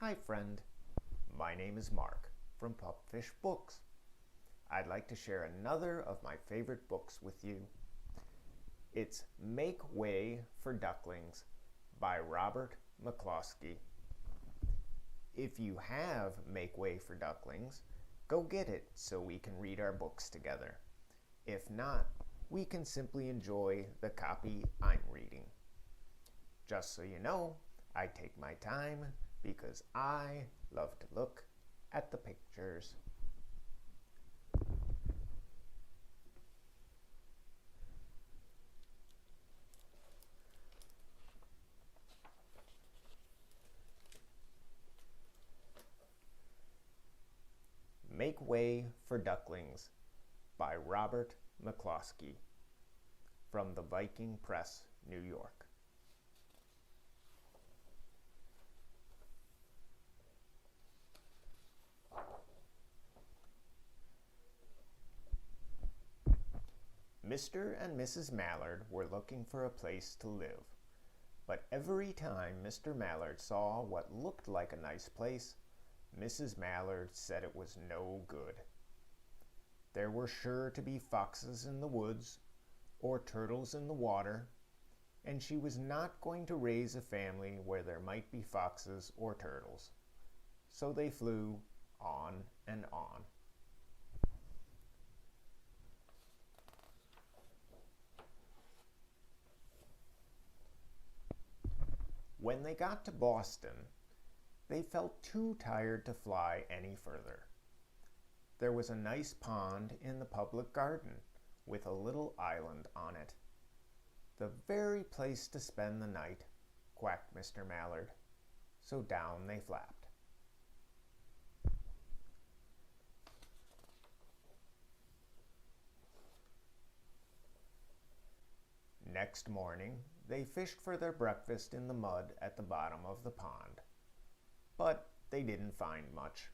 Hi friend, my name is Mark from Pupfish Books. I'd like to share another of my favorite books with you. It's Make Way for Ducklings by Robert McCloskey. If you have Make Way for Ducklings, go get it so we can read our books together. If not, we can simply enjoy the copy I'm reading. Just so you know, I take my time because I love to look at the pictures. Make Way for Ducklings by Robert McCloskey from the Viking Press, New York. Mr. and Mrs. Mallard were looking for a place to live, but every time Mr. Mallard saw what looked like a nice place, Mrs. Mallard said it was no good. There were sure to be foxes in the woods or turtles in the water, and she was not going to raise a family where there might be foxes or turtles. So they flew on and on. When they got to Boston, they felt too tired to fly any further. There was a nice pond in the public garden with a little island on it. The very place to spend the night, quacked Mr. Mallard. So down they flapped. Next morning, they fished for their breakfast in the mud at the bottom of the pond. But they didn't find much.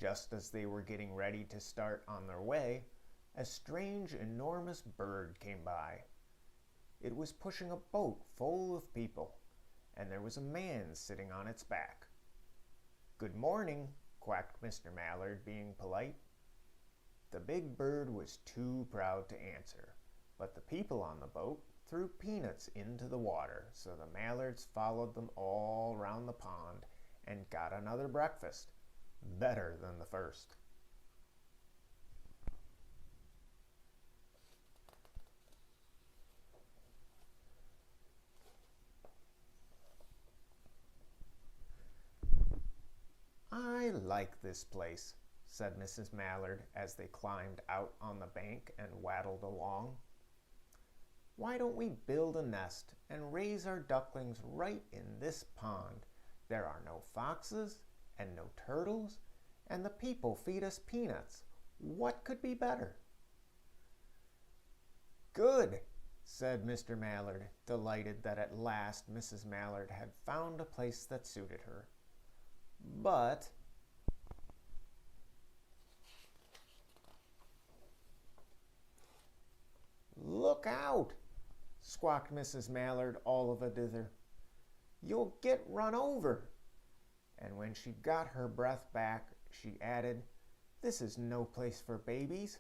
Just as they were getting ready to start on their way, a strange, enormous bird came by. It was pushing a boat full of people, and there was a man sitting on its back. "Good morning," quacked Mr. Mallard, being polite. The big bird was too proud to answer, but the people on the boat threw peanuts into the water, so the Mallards followed them all round the pond and got another breakfast, better than the first. "I like this place," said Mrs. Mallard as they climbed out on the bank and waddled along. "Why don't we build a nest and raise our ducklings right in this pond? There are no foxes and no turtles, and the people feed us peanuts. What could be better?" "Good," said Mr. Mallard, delighted that at last Mrs. Mallard had found a place that suited her. "But look out!" squawked Mrs. Mallard all of a dither. "You'll get run over." And when she got her breath back, she added, "This is no place for babies.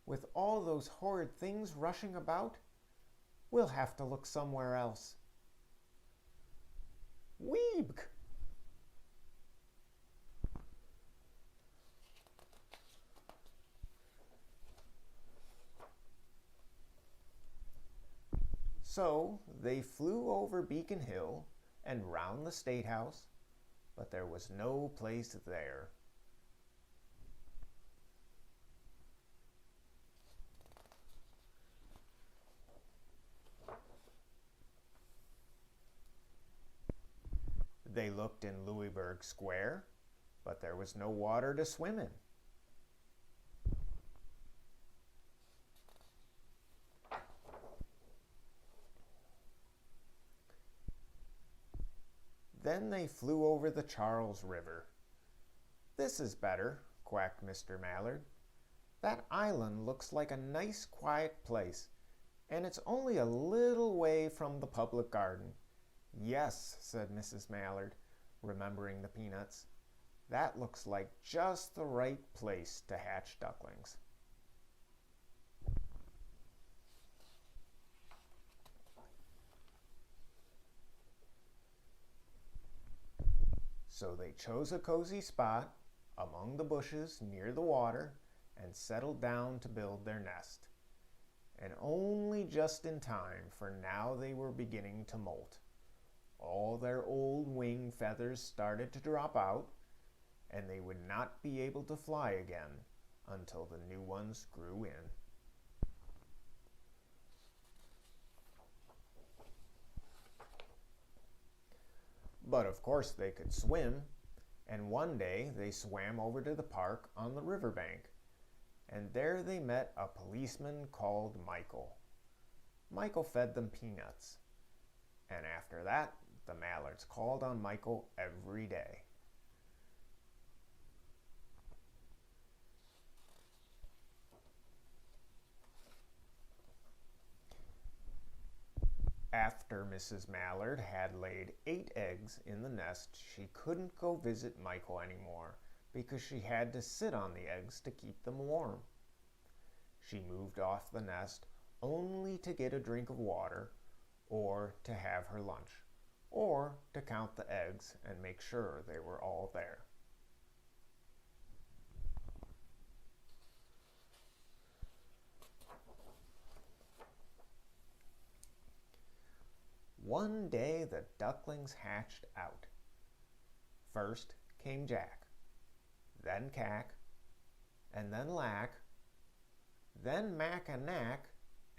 With all those horrid things rushing about, we'll have to look somewhere else." "Weebk!" So they flew over Beacon Hill and round the State House, but there was no place there. They looked in Louisburg Square, but there was no water to swim in. Then they flew over the Charles River. "This is better," quacked Mr. Mallard. That island looks like a nice quiet place, and it's only a little way from the public garden." "Yes," said Mrs. Mallard, remembering the peanuts. "That looks like just the right place to hatch ducklings." So they chose a cozy spot among the bushes near the water and settled down to build their nest. And only just in time, for now they were beginning to molt. All their old wing feathers started to drop out, and they would not be able to fly again until the new ones grew in. But of course they could swim, and one day they swam over to the park on the riverbank, and there they met a policeman called Michael. Michael fed them peanuts, and after that, the Mallards called on Michael every day. After Mrs. Mallard had laid 8 eggs in the nest, she couldn't go visit Michael anymore because she had to sit on the eggs to keep them warm. She moved off the nest only to get a drink of water, or to have her lunch, or to count the eggs and make sure they were all there. One day the ducklings hatched out. First came Jack, then Cack, and then Lack, then Mack and Knack,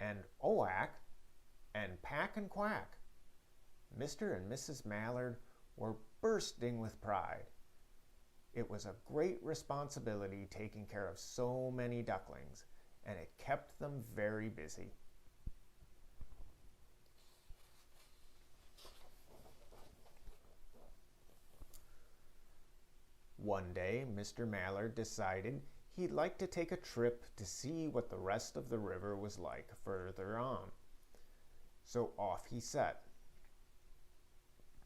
and Oack, and Pack and Quack. Mr. and Mrs. Mallard were bursting with pride. It was a great responsibility taking care of so many ducklings, and it kept them very busy. One day, Mr. Mallard decided he'd like to take a trip to see what the rest of the river was like further on. So off he set.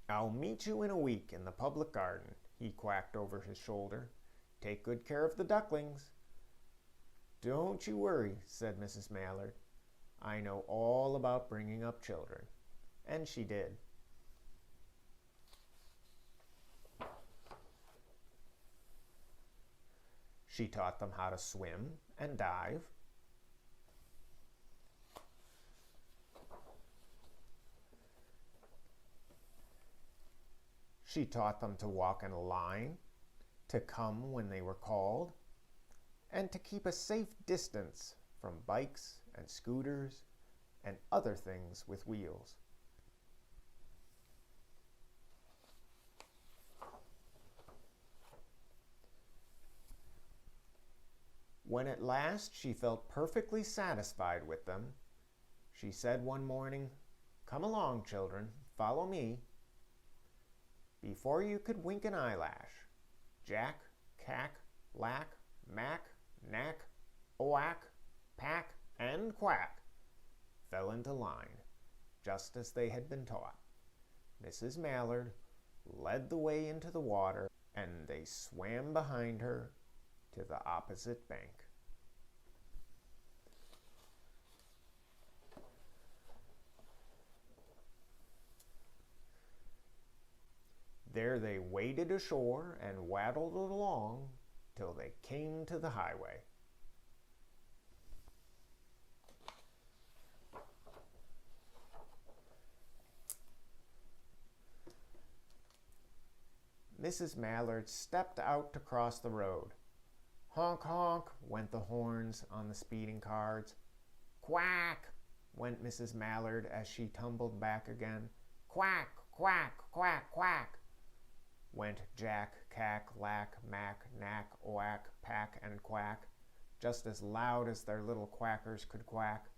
"I'll meet you in a week in the public garden," he quacked over his shoulder. "Take good care of the ducklings." "Don't you worry," said Mrs. Mallard. "I know all about bringing up children." And she did. She taught them how to swim and dive. She taught them to walk in a line, to come when they were called, and to keep a safe distance from bikes and scooters and other things with wheels. When at last she felt perfectly satisfied with them, she said one morning, "Come along, children, follow me." Before you could wink an eyelash, Jack, Cack, Lack, Mack, Knack, Oack, Pack, and Quack fell into line, just as they had been taught. Mrs. Mallard led the way into the water, and they swam behind her to the opposite bank. There they waded ashore and waddled along till they came to the highway. Mrs. Mallard stepped out to cross the road. Honk, honk, went the horns on the speeding cars. Quack, went Mrs. Mallard as she tumbled back again. Quack, quack, quack, quack, went Jack, Cack, Lack, Mack, Knack, Oack, Pack, and Quack, just as loud as their little quackers could quack.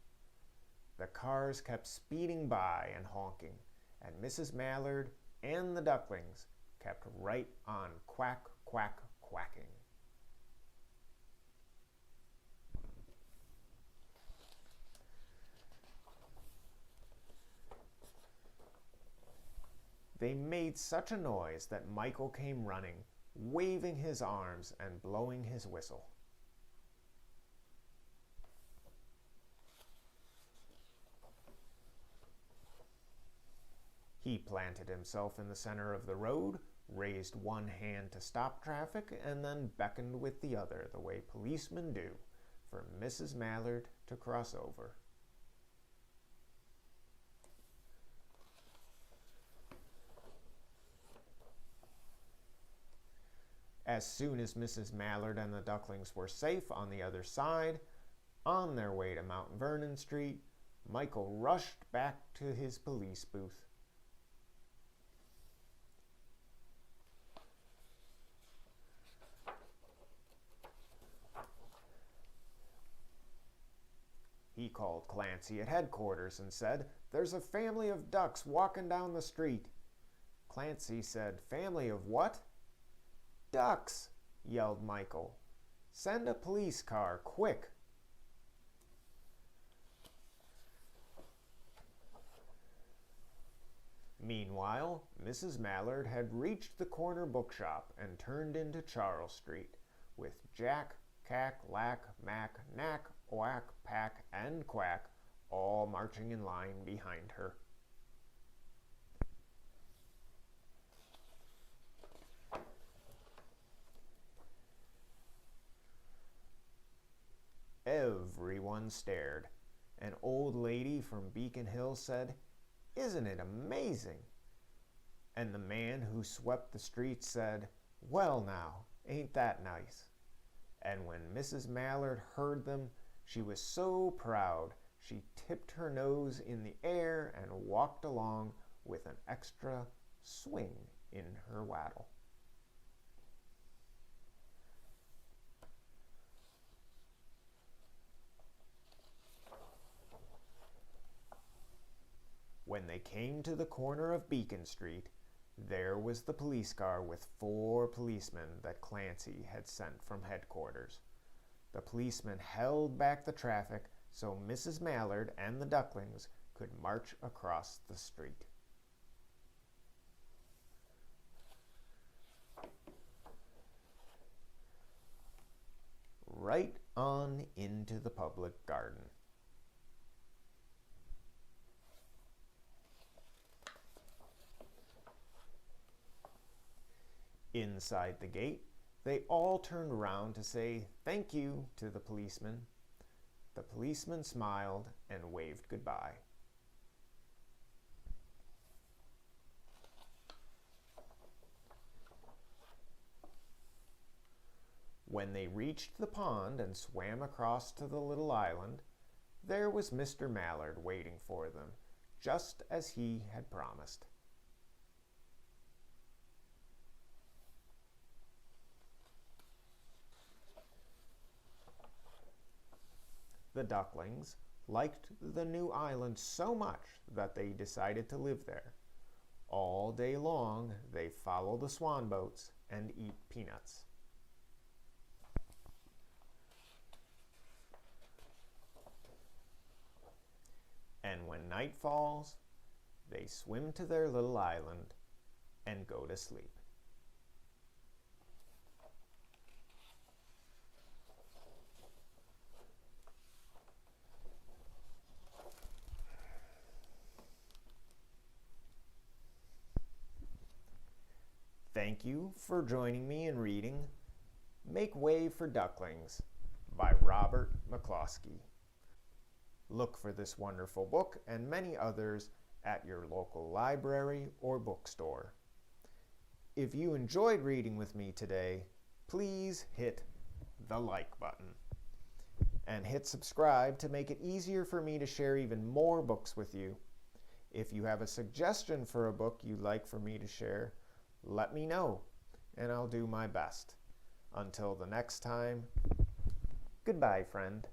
The cars kept speeding by and honking, and Mrs. Mallard and the ducklings kept right on quack, quack, quacking. They made such a noise that Michael came running, waving his arms and blowing his whistle. He planted himself in the center of the road, raised one hand to stop traffic, and then beckoned with the other the way policemen do for Mrs. Mallard to cross over. As soon as Mrs. Mallard and the Ducklings were safe on the other side, on their way to Mount Vernon Street, Michael rushed back to his police booth. He called Clancy at headquarters and said, "There's a family of ducks walking down the street." Clancy said, "Family of what?" "Ducks," yelled Michael. "Send a police car, quick." Meanwhile, Mrs. Mallard had reached the corner bookshop and turned into Charles Street, with Jack, Cack, Lack, Mack, Knack, Whack, Pack, and Quack all marching in line behind her. Everyone stared. An old lady from Beacon Hill said, "Isn't it amazing?" And the man who swept the streets said, "Well now, ain't that nice?" And when Mrs. Mallard heard them, she was so proud she tipped her nose in the air and walked along with an extra swing in her waddle. When they came to the corner of Beacon Street, there was the police car with 4 policemen that Clancy had sent from headquarters. The policemen held back the traffic so Mrs. Mallard and the Ducklings could march across the street. Right on into the public garden. Inside the gate, they all turned around to say thank you to the policeman. The policeman smiled and waved goodbye. When they reached the pond and swam across to the little island, there was Mr. Mallard waiting for them, just as he had promised. The Ducklings liked the new island so much that they decided to live there. All day long, they follow the swan boats and eat peanuts. And when night falls, they swim to their little island and go to sleep. Thank you for joining me in reading Make Way for Ducklings by Robert McCloskey. Look for this wonderful book and many others at your local library or bookstore. If you enjoyed reading with me today, please hit the like button and hit subscribe to make it easier for me to share even more books with you. If you have a suggestion for a book you'd like for me to share, let me know, and I'll do my best. Until the next time, goodbye, friend.